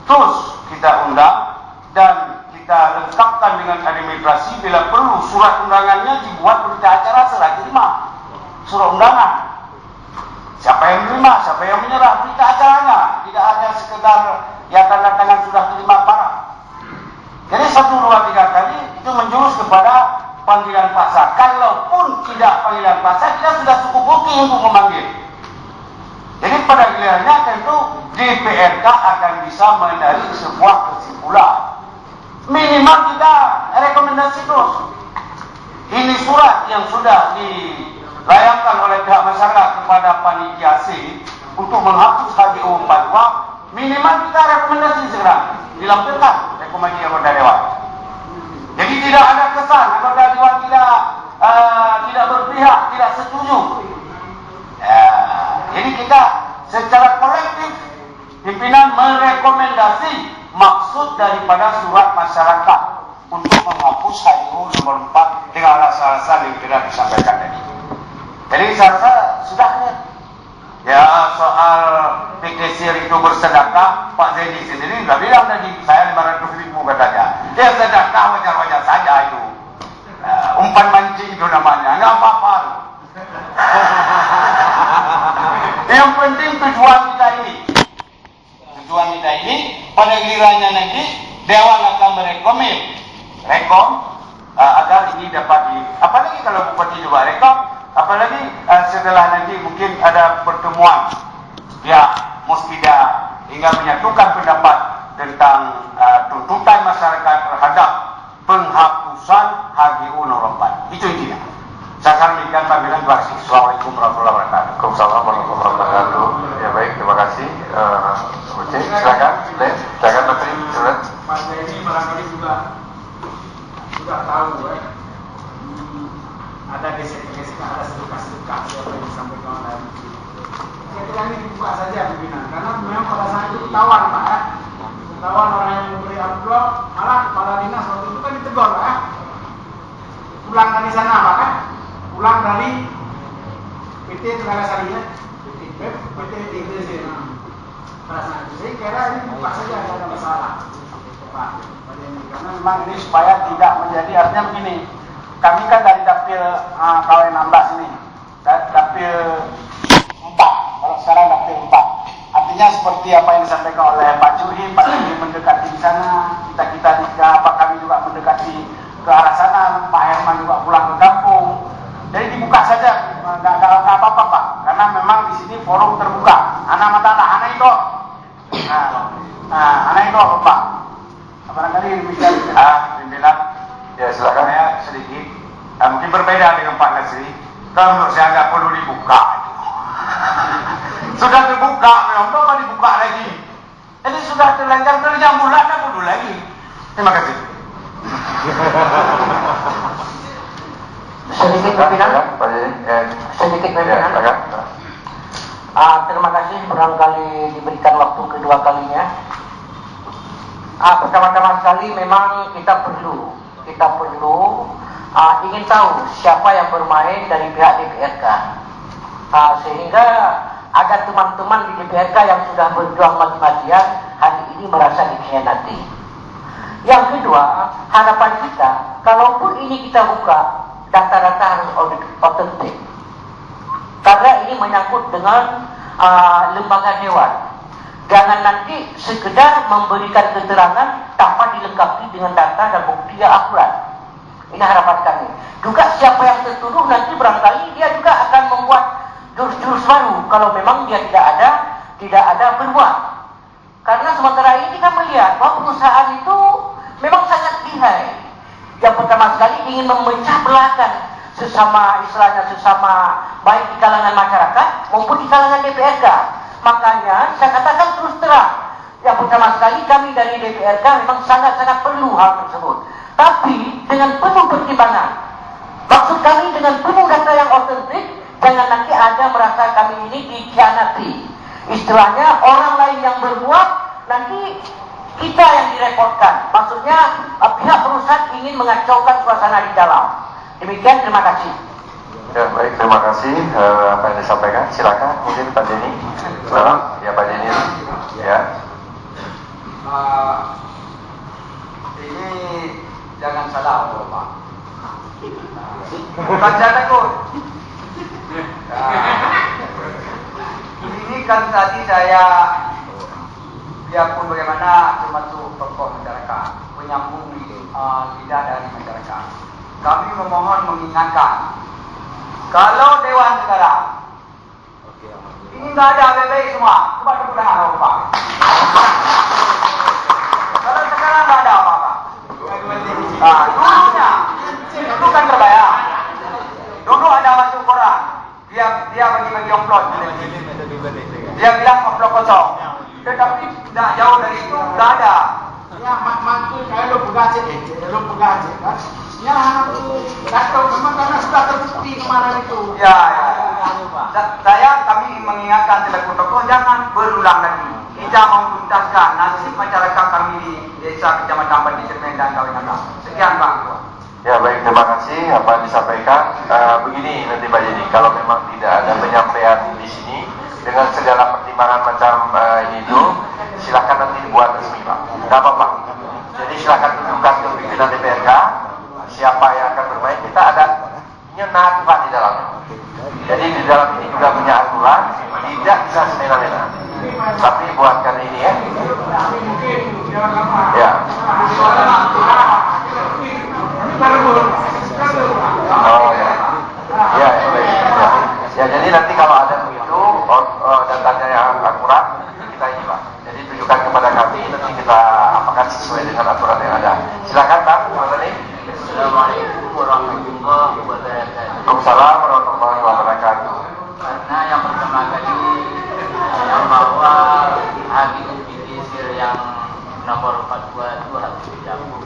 terus kita undang dan kita lengkapkan dengan administrasi. Bila perlu surat undangannya dibuat berita acara serah terima surat undangan. Siapa yang menerima, siapa yang menyerah, berita acaranya. Tidak hanya sekedar yang tanda tangan sudah terima barang. Jadi 1, 2, 3 kali itu menjurus kepada panggilan paksa. Kalaupun tidak panggilan paksa, kita sudah cukup bukti untuk memanggil. Jadi pada gilirannya tentu DPRK akan bisa menarik sebuah kesimpulan. Minimal kita rekomendasi terus. Ini surat yang sudah dilayangkan oleh pihak masyarakat kepada panitia C untuk menghapus HGU 42. Minimal kita rekomendasi segera dilampirkan rekomendasi anggota dewan. Jadi tidak ada kesan anggota dewan tidak berpihak, tidak setuju. Jadi kita secara kolektif pimpinan merekomendasi maksud daripada surat masyarakat untuk menghapus HGU nomor 4 dengan alasan-alasan yang tidak disampaikan tadi. Jadi saya rasa sudah clear. Ya, soal PKC itu bersedekah, Pak Zedi sendiri sudah bilang tadi, saya 500.000 katanya. Dia sedekah wajar-wajar saja itu. Umpan mancing itu namanya, nggak apa-apa. Yang penting tujuan kita ini. Tujuan kita ini, pada gilirannya nanti, Dewan akan rekom agar ini dapat apalagi kalau Bupati juga rekom, apalagi setelah nanti mungkin ada pertemuan ya Muspida hingga menyatukan pendapat tentang tuntutan masyarakat terhadap penghapusan HGU nomor 4. Itu intinya. Saya akan memberikan panggilan. Terima kasih. Assalamualaikum warahmatullahi wabarakatuh. Waalaikumsalam warahmatullahi wabarakatuh. Ya baik, terima kasih. Oke, silakan. Silakan Menteri. Pak Zedi barangkali juga sudah tahu ada gesek-gesek, ada sedekah-sedekah siapa yang disampaikan oleh saya kira ini dibuka saja pimpinan, karena memang pada saat itu ketahuan Pak ya, ketahuan orang yang memberi amplop, malah kepala dinas waktu itu kan ditegur Pak ya, pulang dari sana Pak kan, pulang dari PT Tenaga Sarinya, PT ITC. Pada saat itu saya kira ini dibuka saja, tidak ada masalah Pak. Karena memang ini supaya tidak menjadi, artinya begini, kami kan dari dapil KW 16 ini, dapil 4, kalau sekarang dapil 4. Artinya seperti apa yang disampaikan oleh Pak Juhi, Pak Juhi mendekati di sana, kami juga mendekati ke arah sana, Pak Herman juga pulang ke kampung. Jadi dibuka saja, nggak apa-apa Pak, karena memang di sini forum terbuka. Anak mata anak itu, anak itu apa Pak? Barangkali demikian. Pimpinan, ya silakan. Saya sedikit, mungkin berbeda dengan Pak Nasri. Kalau menurut saya nggak perlu dibuka. Sudah terbuka, memang apa dibuka lagi? Jadi sudah terlanjang bulan, nggak perlu lagi. Terima kasih. Sedikit pimpinan. Sedikit pimpinan. Terima kasih barangkali diberikan waktu kedua kalinya. Pertama-tama sekali memang kita perlu ingin tahu siapa yang bermain dari pihak DPRK, sehingga agar teman-teman di DPRK yang sudah berjuang mati-matian hari ini merasa dikhianati. Yang kedua, harapan kita, kalaupun ini kita buka, data-data harus otentik, karena ini menyangkut dengan lembaga dewan. Jangan nanti sekedar memberikan keterangan tanpa dilengkapi dengan data dan bukti yang akurat. Ini harapan kami. Juga siapa yang tertuduh nanti barangkali dia juga akan membuat jurus-jurus baru kalau memang dia tidak ada berbuat. Karena sementara ini kita melihat bahwa perusahaan itu memang sangat lihai. Yang pertama sekali ingin memecah belahkan sesama baik di kalangan masyarakat maupun di kalangan DPRK. Makanya saya katakan terus terang, yang pertama sekali kami dari DPRK memang sangat-sangat perlu hal tersebut. Tapi dengan penuh pertimbangan. Maksud kami dengan penuh data yang otentik, jangan nanti ada merasa kami ini dikhianati. Istilahnya orang lain yang berbuat, nanti kita yang direpotkan. Maksudnya pihak perusahaan ingin mengacaukan suasana di dalam. Demikian, terima kasih. Ya baik, terima kasih apa yang disampaikan. Silakan mungkin Pak Denny. Ya Pak Denny. Ya. Ini jangan salah Bapak. Bukan saya takut. Ini kan tadi saya biarpun bagaimana termasuk tokoh masyarakat, penyambung lidah dari masyarakat. Kami memohon mengingatkan, kalau Dewan Negara ini nggak ada baik-baik semua, coba tepuk tangan Bapak. Kalau sekarang nggak ada apa-apa. Dulunya itu kan terbayang. Dulu ada masuk koran, dia bagi-bagi amplop. Dia bilang amplop kosong. Tetapi tidak jauh dari itu nggak ada. Ya, mantu saya lo pegaji kan. Ya, datang memang karena sudah terbukti kemarin itu. Ya. Kami mengingatkan selaku tokoh jangan berulang lagi. Kita menuntaskan nasib masyarakat kami di desa Kecamatan Pati Cermin dan Kawinata. Sekian Pak. Ya baik, terima kasih apa yang disampaikan. Begini nanti Pak Jadi, kalau memang tidak ada penyampaian di sini dengan segala pertimbangan macam itu, silakan nanti dibuat resmi Pak. Tidak apa-apa. Jadi silakan tunjukkan ke pimpinan DPRK siapa yang akan bermain. Kita ada nyenat Pak di dalamnya. Jadi di dalam ini juga punya aturan, tidak bisa semena-mena. Tapi buatkan ini ya. Ya. Oh ya. Ya, baik. Ya, jadi nanti kalau ada begitu datanya yang akurat, kita ini Pak. Jadi tunjukkan kepada kami, nanti kita apakan sesuai dengan aturan yang ada. Silakan Pak, Mas Ani. Assalamualaikum warahmatullahi wabarakatuh. Waalaikumsalam warahmatullahi wabarakatuh. Karena yang pertama kali yang bahwa Habib Filisir yang nomor 42 itu harus dicabut.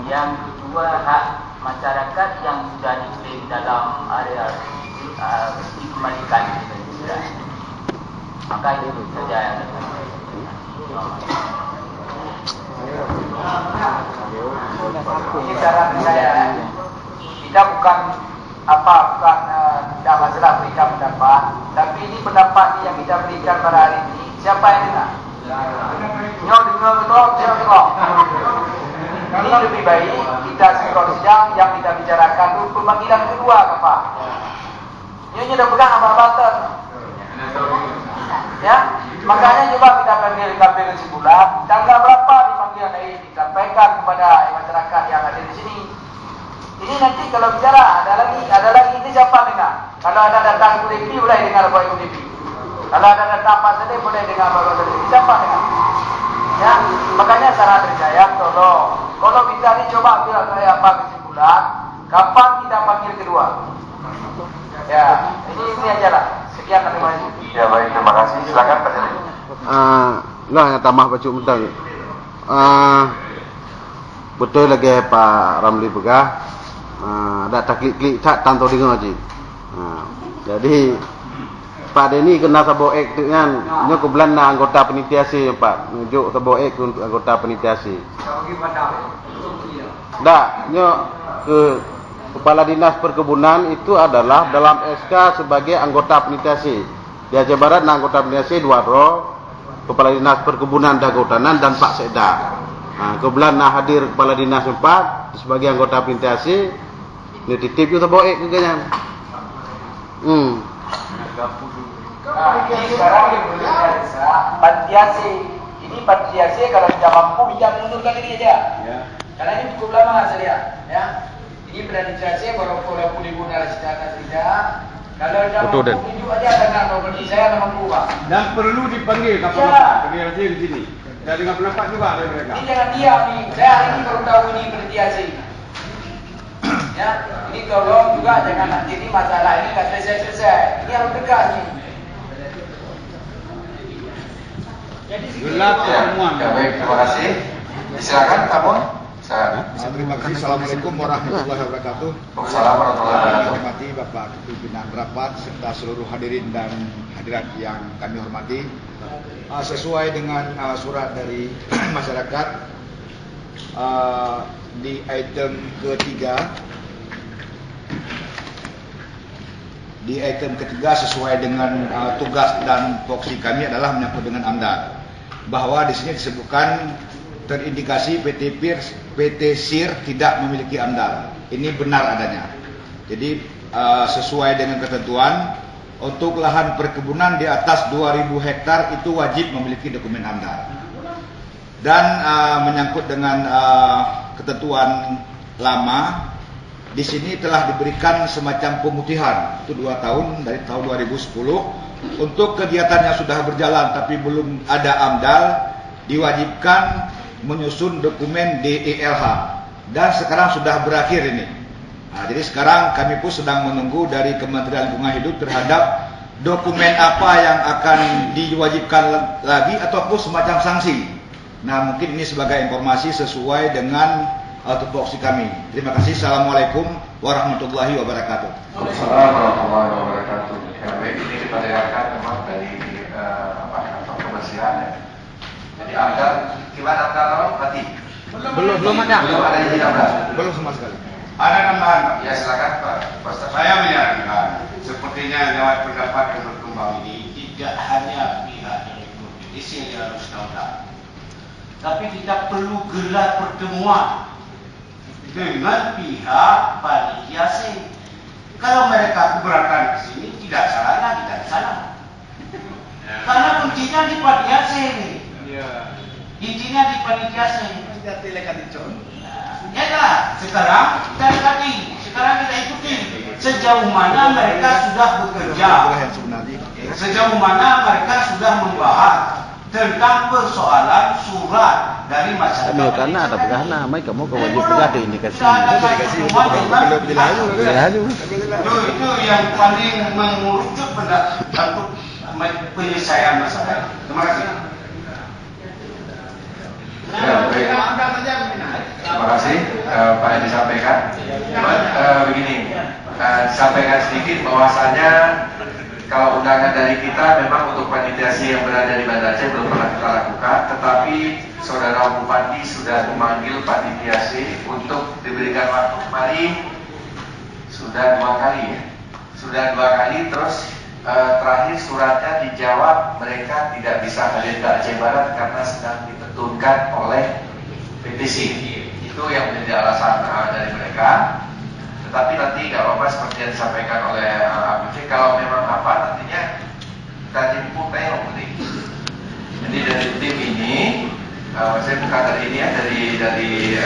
Yang kedua, hak masyarakat yang sudah diklaim dalam area dikembalikan ke Indonesia. Maka itu saja yang Ini saran saya. Kita bukan tidak masalah berikan pendapat, tapi ini pendapat yang kita berikan pada hari ini. Siapa yang dengar? Nyok. Ini lebih baik kita sinkron sidang yang kita bicarakan dulu pemanggilan kedua, Pak. Ini udah pegang apa-apa. Ya, makanya coba kita panggil KPU kesimpulan tanggal berapa dipanggilan ini disampaikan kepada masyarakat yang ada di sini. Ini nanti kalau bicara ada lagi ini siapa dengar? Kalau ada datang UDP boleh dengar Pak UDP. Kalau ada datang apa saja boleh dengar Pak UDP. Siapa dengar? Ya, makanya saran saya tolong kalau bisa dicoba ambil saya apa kesimpulan kapan kita panggil kedua. Ya, ini aja lah. Sekian terima kasih. Ya baik, terima kasih. Silakan Pak Jadi. Lah yang tambah bacuk mentang. Betul lagi Pak Ramli Begah. Ada tak klik-klik cak tanto dengar je. Jadi Pak Denny kena saboek tu kan. Nyo ke Belanda anggota panitia si Pak. Nunjuk saboek untuk anggota panitia si. Dak, nyo ke Kepala Dinas Perkebunan itu adalah dalam SK sebagai anggota panitia si. Di Aceh Barat na anggota panitia si 2 ro. Kepala Dinas Perkebunan dan Kehutanan dan Pak Sekda. Kebetulan nak hadir Kepala Dinas 4 sebagai anggota panitia si. Ni titip tu saboek keganya. Ini sekarang yang Pantiasi. Ini Pantiasi kalau tidak mampu bisa mundurkan diri aja. Ya. Karena ini cukup lama saya. Ya. Ini Pantiasi baru pulih-pulih secara tidak. Kalau tidak mampu tunjuk aja dengan properti saya mampu Pak. Dan perlu dipanggil kapal Bapak. Panggil aja di sini. Dan dengan pendapat juga dari mereka. Ini jangan diam nih. Saya hari ini baru tahu ini Pantiasi. Ya, ini tolong juga jangan nanti ini masalah ini nggak selesai. Ini harus tegas nih. Gelap pertemuan. Ya baik, terima kasih. Silakan kamu. Terima kasih. Assalamualaikum warahmatullahi wabarakatuh. Waalaikumsalam warahmatullahi wabarakatuh. Terima kasih Bapak Pimpinan Rapat serta seluruh hadirin dan hadirat yang kami hormati. Sesuai dengan surat dari masyarakat di item ketiga. Di item ketiga sesuai dengan tugas dan fokus kami adalah menyangkut dengan AMDAL. bahwa di sini disebutkan terindikasi PT SIR tidak memiliki AMDAL. Ini benar adanya. Jadi sesuai dengan ketentuan, untuk lahan perkebunan di atas 2000 hektar itu wajib memiliki dokumen AMDAL. Dan menyangkut dengan ketentuan lama, di sini telah diberikan semacam pemutihan itu 2 tahun dari tahun 2010 untuk kegiatan yang sudah berjalan tapi belum ada AMDAL, diwajibkan menyusun dokumen DELH, dan sekarang sudah berakhir ini. Nah, jadi sekarang kami pun sedang menunggu dari Kementerian Lingkungan Hidup terhadap dokumen apa yang akan diwajibkan lagi ataupun semacam sanksi. Nah, mungkin ini sebagai informasi sesuai dengan tupoksi kami. Terima kasih. Assalamualaikum warahmatullahi wabarakatuh. Assalamualaikum warahmatullahi wabarakatuh. Ya, baik, ini kita dengarkan memang dari kantor kebersihan ya. Jadi AMDAL, gimana AMDAL mati? Belum ada. Belum ada izin AMDAL. Belum sama sekali. Ada tambahan, Pak? Ya silakan Pak. Saya menyarankan, sepertinya lewat pendapat yang berkembang ini, tidak hanya pihak dari Indonesia yang harus tahu, tapi kita perlu gelar pertemuan dengan pihak panitia C. Kalau mereka keberatan ke sini, tidak salahnya kita di sana. Karena kuncinya di panitia C ini. Intinya di panitia C. Ya dah, sekarang kita dekati, sekarang kita ikuti sejauh mana mereka sudah bekerja, sejauh mana mereka sudah membahas tentang persoalan surat dari masyarakat. Karena ada pegahna, mai kamu wajib pegah di indikasi. Itu yang paling mengerucut untuk penyelesaian masalah. Terima kasih. Ya, baik. Terima kasih Pak yang disampaikan. Begini, disampaikan sedikit bahwasanya kalau undangan dari kita memang untuk panitia yang berada di Banda Aceh belum pernah kita lakukan, tetapi Saudara Bupati sudah memanggil panitia untuk diberikan waktu kemarin sudah 2 kali ya. Sudah 2 kali, terus terakhir suratnya dijawab mereka tidak bisa hadir ke Aceh Barat karena sedang ditentukan oleh PTC. Itu yang menjadi alasan dari mereka. Tetapi nanti nggak apa-apa seperti yang disampaikan oleh ABC, kalau memang apa nantinya kita jemput yang penting. Jadi dari tim ini, saya bukan dari ini ya, dari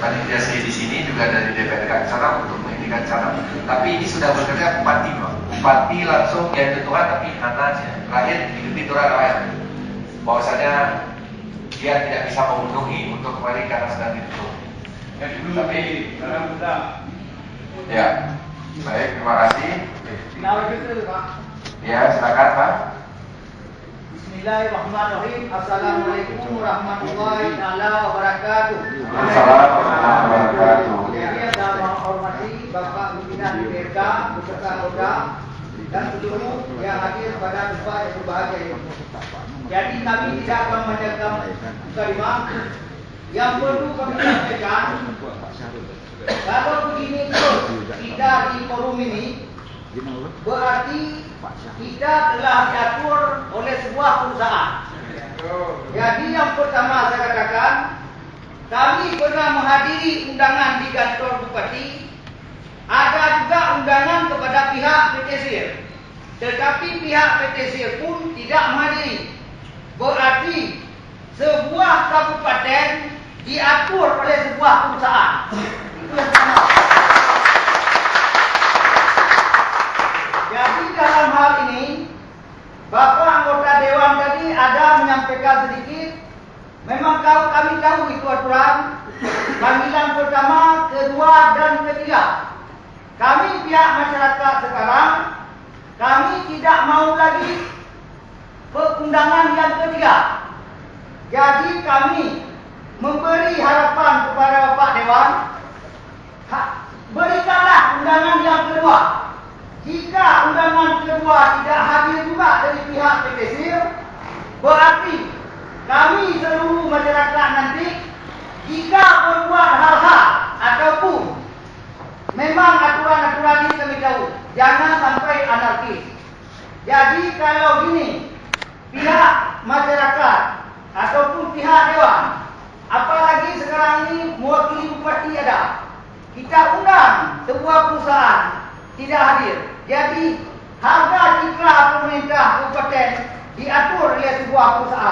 panitia saya di sini juga dari DPRK ke sana untuk menginginkan sana. Tapi ini sudah bekerja bupati, bupati langsung yang tentukan, tapi anak terakhir di Turagawan bahwasanya dia tidak bisa memenuhi untuk kemarin karena sedang ditutup. Tapi ya, baik, terima kasih. Ya, silakan Pak. Bismillahirrahmanirrahim. Assalamualaikum warahmatullahi wabarakatuh. Assalamualaikum warahmatullahi wabarakatuh. Jadi yang menghormati Bapak Pimpinan DPRK beserta anggota dan seluruh yang hadir pada tempat yang berbahagia ini. Jadi kami tidak akan menyerahkan kalimat yang perlu kami sampaikan. Kalau begini terus tidak di forum ini, berarti kita telah diatur oleh sebuah perusahaan. Jadi yang pertama saya katakan, kami pernah menghadiri undangan di kantor Bupati, ada juga undangan kepada pihak PT SIR, tetapi pihak PT SIR pun tidak menghadiri. Berarti sebuah kabupaten diatur oleh sebuah perusahaan. Itu yang pertama. Jadi dalam hal ini, Bapak anggota Dewan tadi ada menyampaikan sedikit. Memang kami tahu itu aturan. Panggilan pertama, kedua, dan ketiga. Kami pihak masyarakat sekarang, kami tidak mau lagi undangan yang ketiga. Jadi kami memberi harapan kepada Bapak Dewan, berikanlah undangan yang kedua. Jika undangan kedua tidak hadir juga dari pihak PT SIR, berarti kami seluruh masyarakat nanti, jika berbuat hal-hal ataupun memang aturan-aturan ini kami tahu, jangan sampai anarkis. Jadi kalau gini, pihak masyarakat tidak undang sebuah perusahaan tidak hadir. Jadi harga citra pemerintah kabupaten diatur oleh sebuah perusahaan.